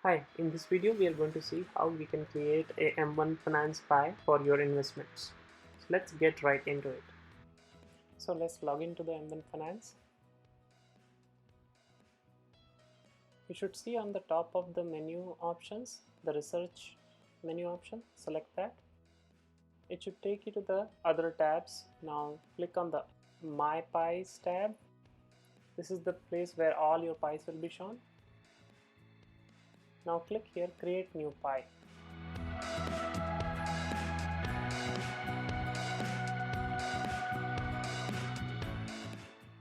Hi, in this video we are going to see how we can create a M1Finance pie for your investments. So let's get right into it. So let's log into the M1Finance. You should see on the top of the menu options, the research menu option, select that. It should take you to the other tabs. Now click on the My Pies tab. This is the place where all your pies will be shown. Now click here, create new pie.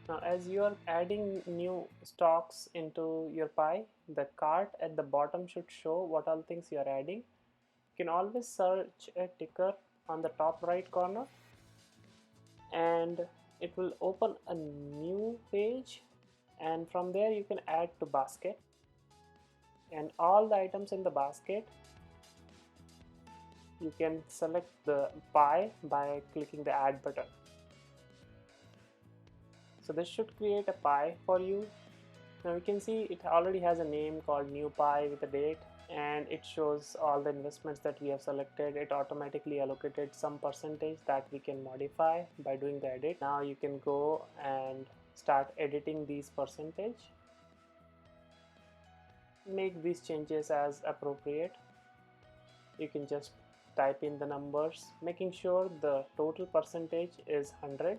Now as you are adding new stocks into your pie, the cart at the bottom should show what all things you are adding. You can always search a ticker on the top right corner and it will open a new page, and from there you can add to basket, and all the items in the basket you can select the pie by clicking the add button. So this should create a pie for you. Now you can see it already has a name called new pie with a date, and it shows all the investments that we have selected. It automatically allocated some percentage that we can modify by doing the edit. Now you can go and start editing these percentage. Make these changes as appropriate. You can just type in the numbers, making sure the total percentage is 100.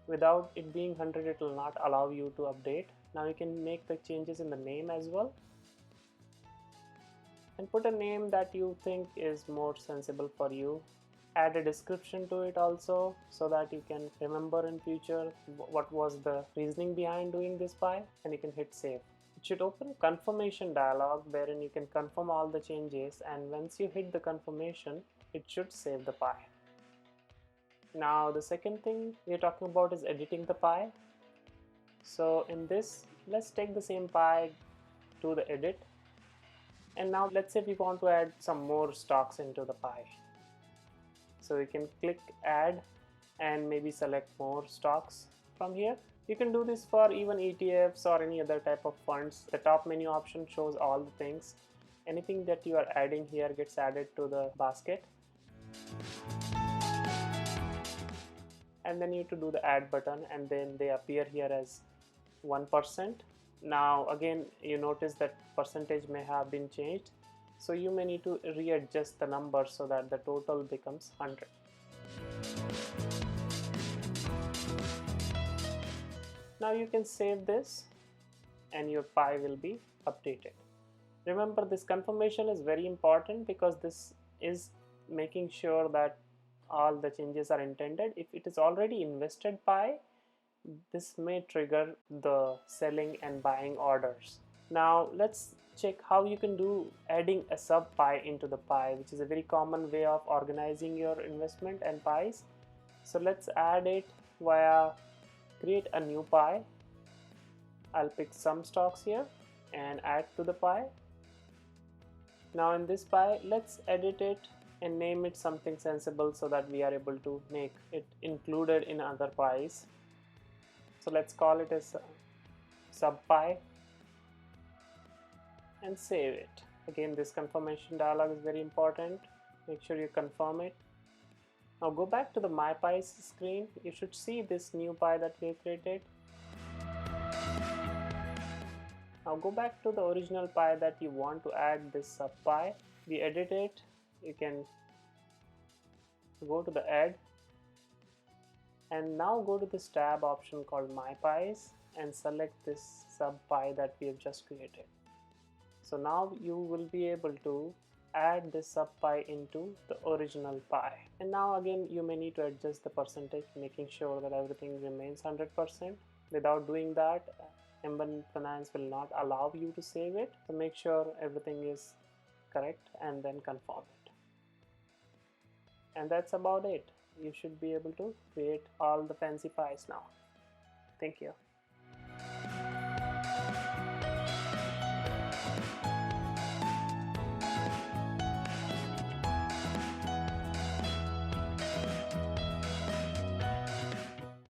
Without it being 100, it will not allow you to update. Now you can make the changes in the name as well, and put a name that you think is more sensible for you. Add a description to it also, so that you can remember in future what was the reasoning behind doing this pie, and you can hit save. It should open a confirmation dialog wherein you can confirm all the changes, and once you hit the confirmation, it should save the pie. Now the second thing we are talking about is editing the pie. So in this, let's take the same pie to the edit, and now let's say we want to add some more stocks into the pie. So you can click add and maybe select more stocks from here. You can do this for even ETFs or any other type of funds. The top menu option shows all the things. Anything that you are adding here gets added to the basket. And then you have to do the add button, and then they appear here as 1%. Now again, you notice that percentage may have been changed, so you may need to readjust the number so that the total becomes 100. Now you can save this and your pie will be updated. Remember, this confirmation is very important because this is making sure that all the changes are intended. If it is already invested pie, this may trigger the selling and buying orders. Now let's check how you can do adding a sub pie into the pie, which is a very common way of organizing your investment and pies. So let's add it via create a new pie. I'll pick some stocks here and add to the pie. Now in this pie, let's edit it and name it something sensible so that we are able to make it included in other pies. So let's call it as sub pie and save it. Again, this confirmation dialog is very important. Make sure you confirm it. Now go back to the My Pies screen. You should see this new pie that we have created. Now go back to the original pie that you want to add this sub pie. We edit it. You can go to the add, and now go to this tab option called My Pies and select this sub pie that we have just created. So now you will be able to add this sub pie into the original pie. And now again, you may need to adjust the percentage, making sure that everything remains 100%. Without doing that, M1Finance will not allow you to save it. So make sure everything is correct and then confirm it. And that's about it. You should be able to create all the fancy pies now. Thank you.